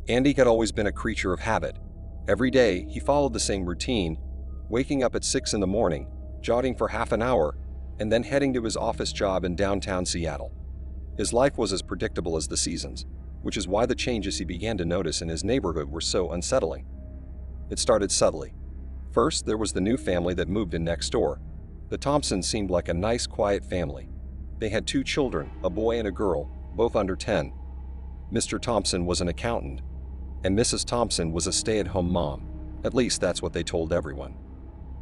Andy had always been a creature of habit. Every day, he followed the same routine, waking up at 6 in the morning, jogging for half an hour, and then heading to his office job in downtown Seattle. His life was as predictable as the seasons, which is why the changes he began to notice in his neighborhood were so unsettling. It started subtly. First, there was the new family that moved in next door. The Thompsons seemed like a nice, quiet family. They had 2 children, a boy and a girl, both under 10. Mr. Thompson was an accountant, and Mrs. Thompson was a stay-at-home mom. At least that's what they told everyone.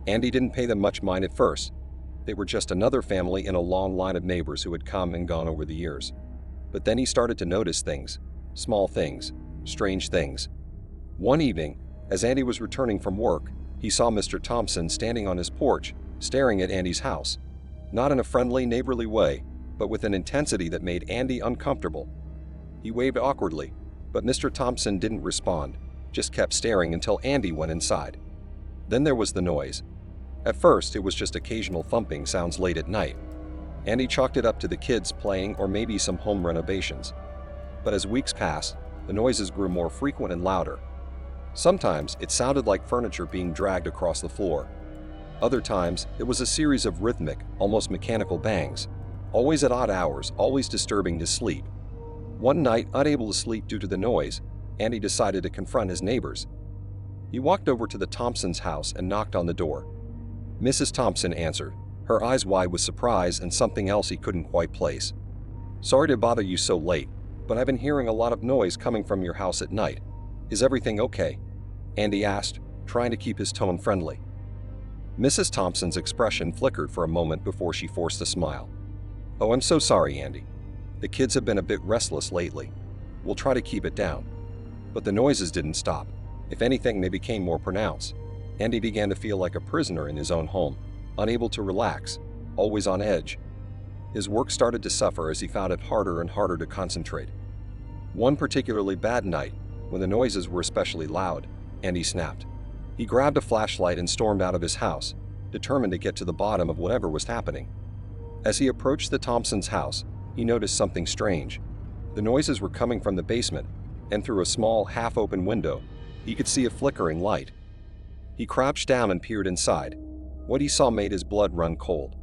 Andy didn't pay them much mind at first. They were just another family in a long line of neighbors who had come and gone over the years. But then he started to notice things, small things, strange things. One evening, as Andy was returning from work, he saw Mr. Thompson standing on his porch, staring at Andy's house. Not in a friendly, neighborly way, but with an intensity that made Andy uncomfortable. He waved awkwardly, but Mr. Thompson didn't respond, just kept staring until Andy went inside. Then there was the noise. At first, it was just occasional thumping sounds late at night. Andy chalked it up to the kids playing or maybe some home renovations. But as weeks passed, the noises grew more frequent and louder. Sometimes it sounded like furniture being dragged across the floor. Other times, it was a series of rhythmic, almost mechanical bangs, always at odd hours, always disturbing his sleep. One night, unable to sleep due to the noise, Andy decided to confront his neighbors. He walked over to the Thompsons' house and knocked on the door. Mrs. Thompson answered, her eyes wide with surprise and something else he couldn't quite place. "Sorry to bother you so late, but I've been hearing a lot of noise coming from your house at night. Is everything okay?" Andy asked, trying to keep his tone friendly. Mrs. Thompson's expression flickered for a moment before she forced a smile. "Oh, I'm so sorry, Andy. The kids have been a bit restless lately. We'll try to keep it down." But the noises didn't stop. If anything, they became more pronounced. Andy began to feel like a prisoner in his own home, unable to relax, always on edge. His work started to suffer as he found it harder and harder to concentrate. One particularly bad night, when the noises were especially loud, Andy snapped. He grabbed a flashlight and stormed out of his house, determined to get to the bottom of whatever was happening. As he approached the Thompsons' house, he noticed something strange. The noises were coming from the basement, and through a small, half-open window, he could see a flickering light. He crouched down and peered inside. What he saw made his blood run cold.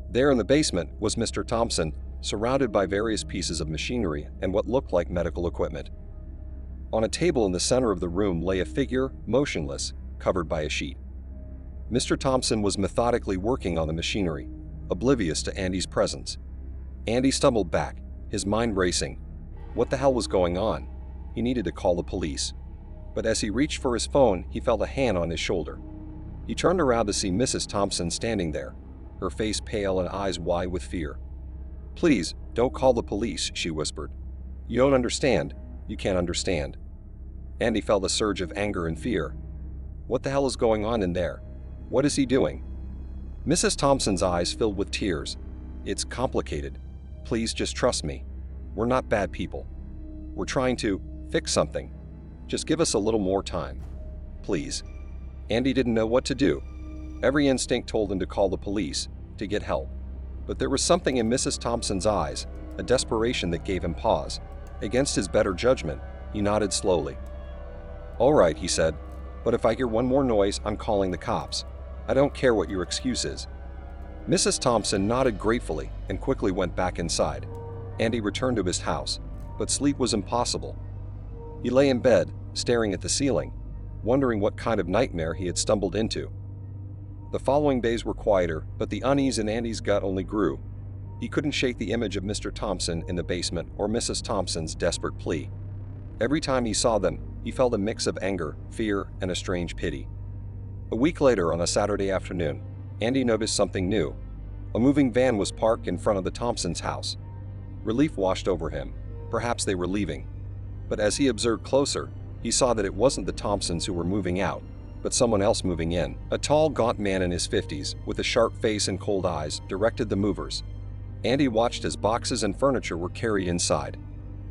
There in the basement was Mr. Thompson, surrounded by various pieces of machinery and what looked like medical equipment. On a table in the center of the room lay a figure, motionless, covered by a sheet. Mr. Thompson was methodically working on the machinery, oblivious to Andy's presence. Andy stumbled back, his mind racing. What the hell was going on? He needed to call the police. But as he reached for his phone, he felt a hand on his shoulder. He turned around to see Mrs. Thompson standing there, her face pale and eyes wide with fear. "Please, don't call the police," she whispered. "You don't understand. You can't understand." Andy felt a surge of anger and fear. What the hell is going on in there? What is he doing? Mrs. Thompson's eyes filled with tears. "It's complicated. Please just trust me. We're not bad people. We're trying to fix something. Just give us a little more time. Please." Andy didn't know what to do. Every instinct told him to call the police, to get help. But there was something in Mrs. Thompson's eyes, a desperation that gave him pause. Against his better judgment, he nodded slowly. "All right," he said, "but if I hear one more noise, I'm calling the cops. I don't care what your excuse is." Mrs. Thompson nodded gratefully and quickly went back inside. Andy returned to his house, but sleep was impossible. He lay in bed, staring at the ceiling, wondering what kind of nightmare he had stumbled into. The following days were quieter, but the unease in Andy's gut only grew. He couldn't shake the image of Mr. Thompson in the basement or Mrs. Thompson's desperate plea. Every time he saw them, he felt a mix of anger, fear, and a strange pity. A week later, on a Saturday afternoon, Andy noticed something new. A moving van was parked in front of the Thompsons' house. Relief washed over him. Perhaps they were leaving. But as he observed closer, he saw that it wasn't the Thompsons who were moving out, but someone else moving in. A tall, gaunt man in his 50s, with a sharp face and cold eyes, directed the movers. Andy watched as boxes and furniture were carried inside.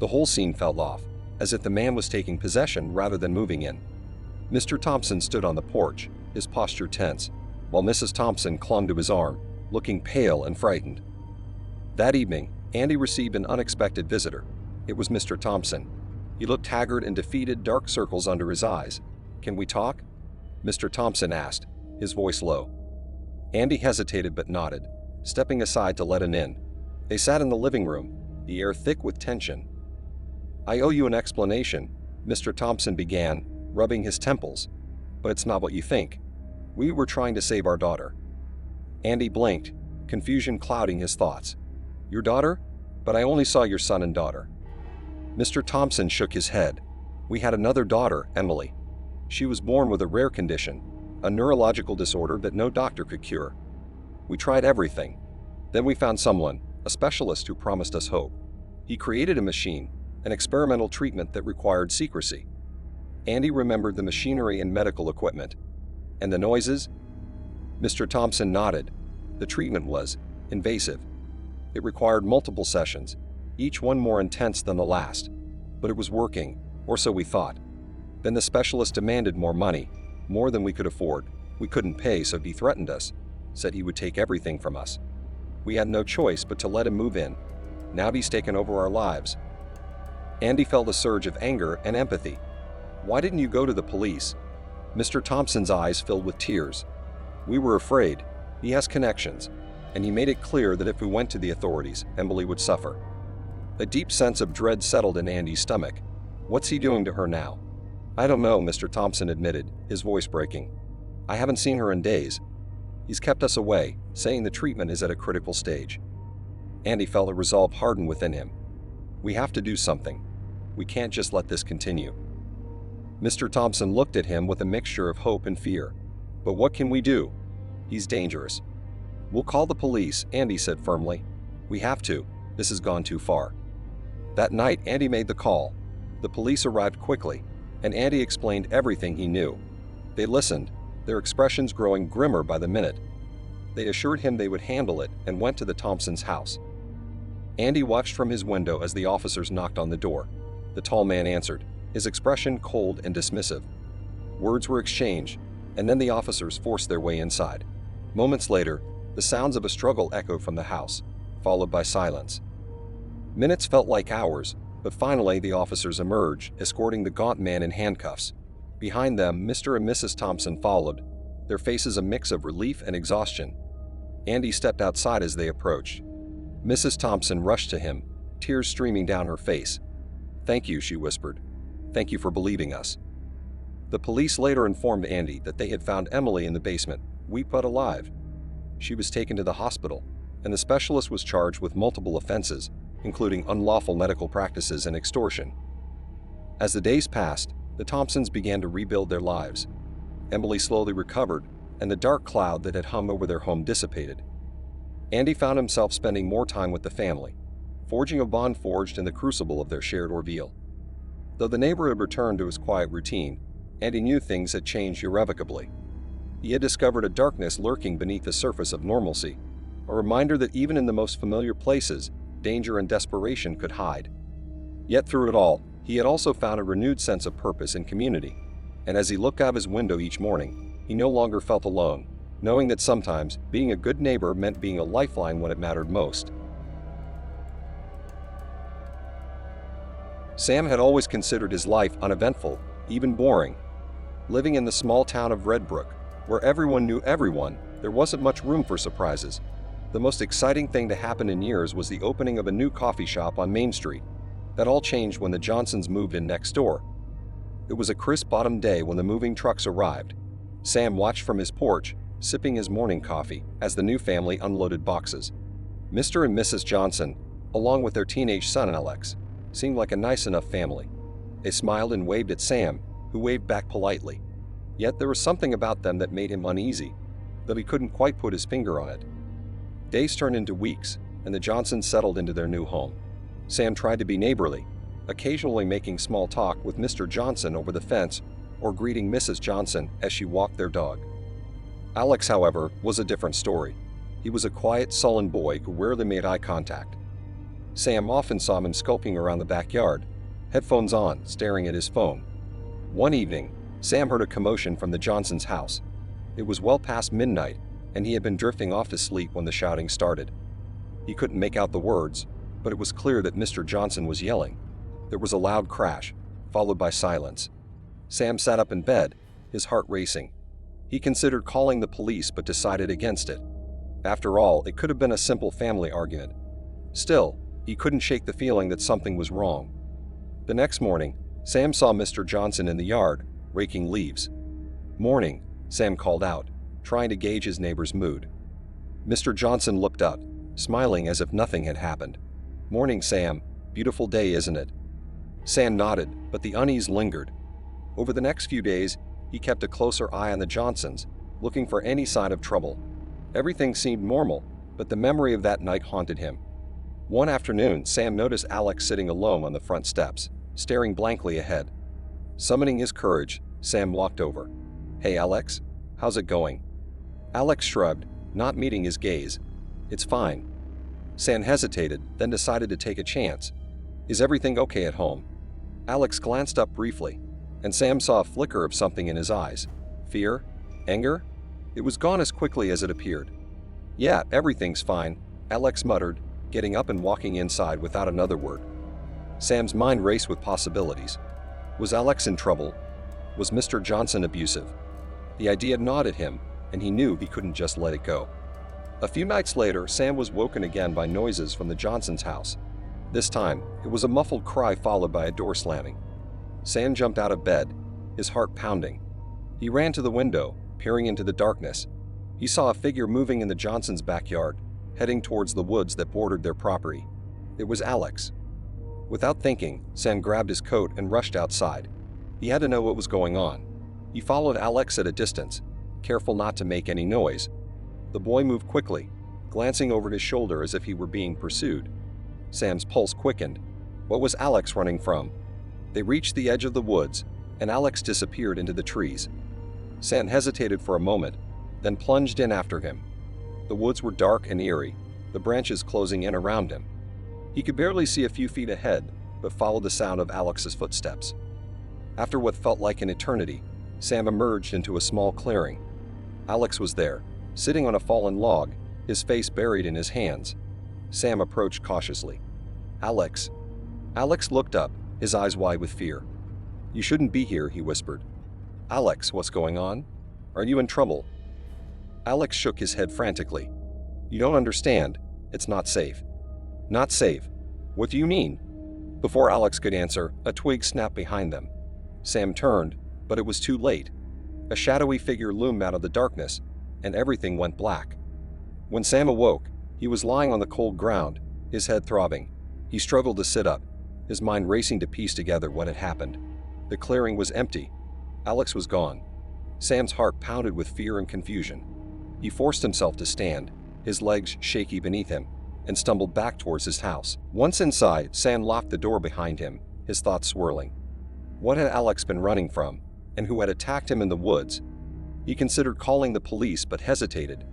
The whole scene fell off, as if the man was taking possession rather than moving in. Mr. Thompson stood on the porch, his posture tense, while Mrs. Thompson clung to his arm, looking pale and frightened. That evening, Andy received an unexpected visitor. It was Mr. Thompson. He looked haggard and defeated, dark circles under his eyes. "Can we talk?" Mr. Thompson asked, his voice low. Andy hesitated but nodded, stepping aside to let him in. They sat in the living room, the air thick with tension. "I owe you an explanation," Mr. Thompson began, rubbing his temples. "But it's not what you think. We were trying to save our daughter." Andy blinked, confusion clouding his thoughts. "Your daughter? But I only saw your son and daughter." Mr. Thompson shook his head. "We had another daughter, Emily. She was born with a rare condition, a neurological disorder that no doctor could cure. We tried everything. Then we found someone, a specialist who promised us hope. He created a machine, an experimental treatment that required secrecy." Andy remembered the machinery and medical equipment. "And the noises?" Mr. Thompson nodded. "The treatment was invasive. It required multiple sessions, each one more intense than the last. But it was working, or so we thought. Then the specialist demanded more money, more than we could afford. We couldn't pay, so he threatened us, said he would take everything from us. We had no choice but to let him move in. Now he's taken over our lives." Andy felt a surge of anger and empathy. "Why didn't you go to the police?" Mr. Thompson's eyes filled with tears. "We were afraid. He has connections, and he made it clear that if we went to the authorities, Emily would suffer." A deep sense of dread settled in Andy's stomach. "What's he doing to her now?" "I don't know," Mr. Thompson admitted, his voice breaking. "I haven't seen her in days. He's kept us away, saying the treatment is at a critical stage." Andy felt a resolve harden within him. "We have to do something. We can't just let this continue." Mr. Thompson looked at him with a mixture of hope and fear. "But what can we do? He's dangerous." "We'll call the police," Andy said firmly. "We have to. This has gone too far." That night, Andy made the call. The police arrived quickly, and Andy explained everything he knew. They listened, their expressions growing grimmer by the minute. They assured him they would handle it and went to the Thompsons' house. Andy watched from his window as the officers knocked on the door. The tall man answered, his expression cold and dismissive. Words were exchanged, and then the officers forced their way inside. Moments later, the sounds of a struggle echoed from the house, followed by silence. Minutes felt like hours, but finally the officers emerged, escorting the gaunt man in handcuffs. Behind them, Mr. and Mrs. Thompson followed, their faces a mix of relief and exhaustion. Andy stepped outside as they approached. Mrs. Thompson rushed to him, tears streaming down her face. "Thank you," she whispered. "Thank you for believing us." The police later informed Andy that they had found Emily in the basement, weak but alive. She was taken to the hospital, and the specialist was charged with multiple offenses, including unlawful medical practices and extortion. As the days passed, the Thompsons began to rebuild their lives. Emily slowly recovered, and the dark cloud that had hung over their home dissipated. Andy found himself spending more time with the family, forging a bond forged in the crucible of their shared ordeal. Though the neighborhood returned to his quiet routine, Andy knew things had changed irrevocably. He had discovered a darkness lurking beneath the surface of normalcy, a reminder that even in the most familiar places, danger and desperation could hide. Yet through it all, he had also found a renewed sense of purpose and community, and as he looked out of his window each morning, he no longer felt alone, knowing that sometimes being a good neighbor meant being a lifeline when it mattered most. Sam had always considered his life uneventful, even boring. Living in the small town of Red Brook, where everyone knew everyone, there wasn't much room for surprises. The most exciting thing to happen in years was the opening of a new coffee shop on Main Street. That all changed when the Johnsons moved in next door. It was a crisp autumn day when the moving trucks arrived. Sam watched from his porch, sipping his morning coffee, as the new family unloaded boxes. Mr. and Mrs. Johnson, along with their teenage son Alex, seemed like a nice enough family. They smiled and waved at Sam, who waved back politely. Yet there was something about them that made him uneasy, though he couldn't quite put his finger on it. Days turned into weeks, and the Johnsons settled into their new home. Sam tried to be neighborly, occasionally making small talk with Mr. Johnson over the fence or greeting Mrs. Johnson as she walked their dog. Alex, however, was a different story. He was a quiet, sullen boy who rarely made eye contact. Sam often saw him skulking around the backyard, headphones on, staring at his phone. One evening, Sam heard a commotion from the Johnsons' house. It was well past midnight, and he had been drifting off to sleep when the shouting started. He couldn't make out the words, but it was clear that Mr. Johnson was yelling. There was a loud crash, followed by silence. Sam sat up in bed, his heart racing. He considered calling the police but decided against it. After all, it could have been a simple family argument. Still, he couldn't shake the feeling that something was wrong. The next morning, Sam saw Mr. Johnson in the yard, raking leaves. "Morning," Sam called out, trying to gauge his neighbor's mood. Mr. Johnson looked up, smiling as if nothing had happened. "Morning, Sam. Beautiful day, isn't it?" Sam nodded, but the unease lingered. Over the next few days, he kept a closer eye on the Johnsons, looking for any sign of trouble. Everything seemed normal, but the memory of that night haunted him. One afternoon, Sam noticed Alex sitting alone on the front steps, staring blankly ahead. Summoning his courage, Sam walked over. "Hey, Alex, how's it going?" Alex shrugged, not meeting his gaze. "It's fine." Sam hesitated, then decided to take a chance. "Is everything okay at home?" Alex glanced up briefly, and Sam saw a flicker of something in his eyes. Fear? Anger? It was gone as quickly as it appeared. "Yeah, everything's fine," Alex muttered, getting up and walking inside without another word. Sam's mind raced with possibilities. Was Alex in trouble? Was Mr. Johnson abusive? The idea gnawed at him, and he knew he couldn't just let it go. A few nights later, Sam was woken again by noises from the Johnsons' house. This time, it was a muffled cry followed by a door slamming. Sam jumped out of bed, his heart pounding. He ran to the window, peering into the darkness. He saw a figure moving in the Johnsons' backyard, heading towards the woods that bordered their property. It was Alex. Without thinking, Sam grabbed his coat and rushed outside. He had to know what was going on. He followed Alex at a distance, careful not to make any noise. The boy moved quickly, glancing over his shoulder as if he were being pursued. Sam's pulse quickened. What was Alex running from? They reached the edge of the woods, and Alex disappeared into the trees. Sam hesitated for a moment, then plunged in after him. The woods were dark and eerie, the branches closing in around him. He could barely see a few feet ahead, but followed the sound of Alex's footsteps. After what felt like an eternity, Sam emerged into a small clearing. Alex was there, sitting on a fallen log, his face buried in his hands. Sam approached cautiously. "Alex." Alex looked up, his eyes wide with fear. "You shouldn't be here," he whispered. "Alex, what's going on? Are you in trouble?" Alex shook his head frantically. "You don't understand. It's not safe." "Not safe? What do you mean?" Before Alex could answer, a twig snapped behind them. Sam turned, but it was too late. A shadowy figure loomed out of the darkness, and everything went black. When Sam awoke, he was lying on the cold ground, his head throbbing. He struggled to sit up, his mind racing to piece together what had happened. The clearing was empty. Alex was gone. Sam's heart pounded with fear and confusion. He forced himself to stand, his legs shaky beneath him, and stumbled back towards his house. Once inside, Sam locked the door behind him, his thoughts swirling. What had Alex been running from, and who had attacked him in the woods? He considered calling the police but hesitated.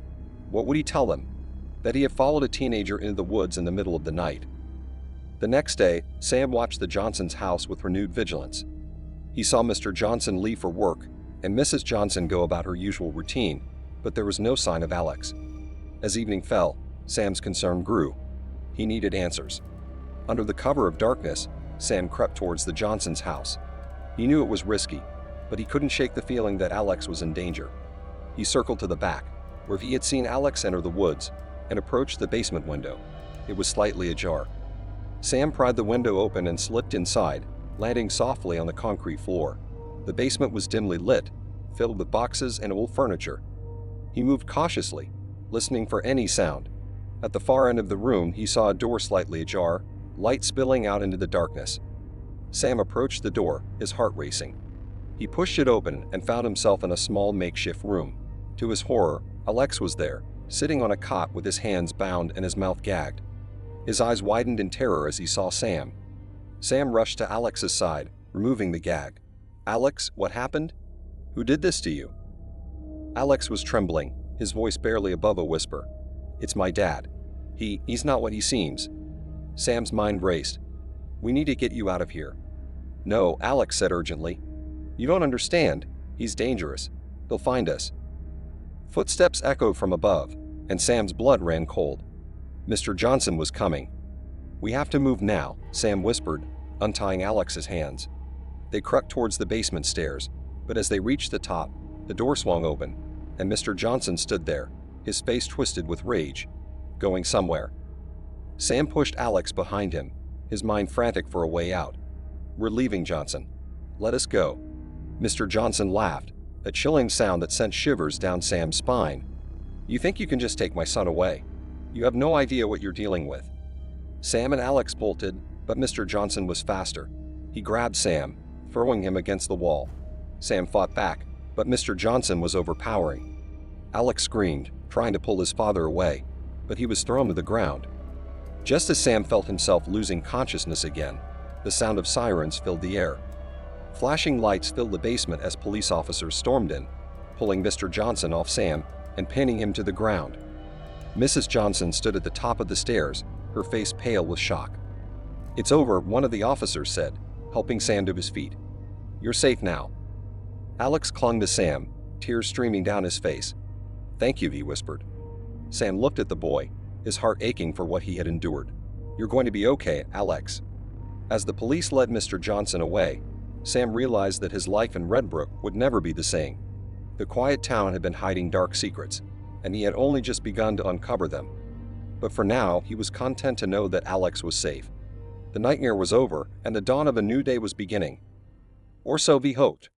What would he tell them? That he had followed a teenager into the woods in the middle of the night. The next day, Sam watched the Johnsons' house with renewed vigilance. He saw Mr. Johnson leave for work and Mrs. Johnson go about her usual routine, but there was no sign of Alex. As evening fell, Sam's concern grew. He needed answers. Under the cover of darkness, Sam crept towards the Johnsons' house. He knew it was risky, but he couldn't shake the feeling that Alex was in danger. He circled to the back, where he had seen Alex enter the woods, and approached the basement window. It was slightly ajar. Sam pried the window open and slipped inside, landing softly on the concrete floor. The basement was dimly lit, filled with boxes and old furniture. He moved cautiously, listening for any sound. At the far end of the room, he saw a door slightly ajar, light spilling out into the darkness. Sam approached the door, his heart racing. He pushed it open and found himself in a small makeshift room. To his horror, Alex was there, sitting on a cot with his hands bound and his mouth gagged. His eyes widened in terror as he saw Sam. Sam rushed to Alex's side, removing the gag. "Alex, what happened? Who did this to you?" Alex was trembling, his voice barely above a whisper. "It's my dad. He's not what he seems." Sam's mind raced. "We need to get you out of here." "No," Alex said urgently. "You don't understand. He's dangerous. They'll find us." Footsteps echoed from above, and Sam's blood ran cold. Mr. Johnson was coming. "We have to move now," Sam whispered, untying Alex's hands. They crept towards the basement stairs, but as they reached the top, the door swung open, and Mr. Johnson stood there, his face twisted with rage, going somewhere. Sam pushed Alex behind him, his mind frantic for a way out. "We're leaving, Johnson. Let us go." Mr. Johnson laughed, a chilling sound that sent shivers down Sam's spine. "You think you can just take my son away? You have no idea what you're dealing with." Sam and Alex bolted, but Mr. Johnson was faster. He grabbed Sam, throwing him against the wall. Sam fought back, but Mr. Johnson was overpowering. Alex screamed, trying to pull his father away, but he was thrown to the ground. Just as Sam felt himself losing consciousness again, the sound of sirens filled the air. Flashing lights filled the basement as police officers stormed in, pulling Mr. Johnson off Sam and pinning him to the ground. Mrs. Johnson stood at the top of the stairs, her face pale with shock. "It's over," one of the officers said, helping Sam to his feet. "You're safe now." Alex clung to Sam, tears streaming down his face. "Thank you," he whispered. Sam looked at the boy, his heart aching for what he had endured. "You're going to be okay, Alex." As the police led Mr. Johnson away, Sam realized that his life in Redbrook would never be the same. The quiet town had been hiding dark secrets, and he had only just begun to uncover them. But for now, he was content to know that Alex was safe. The nightmare was over, and the dawn of a new day was beginning. Or so he hoped.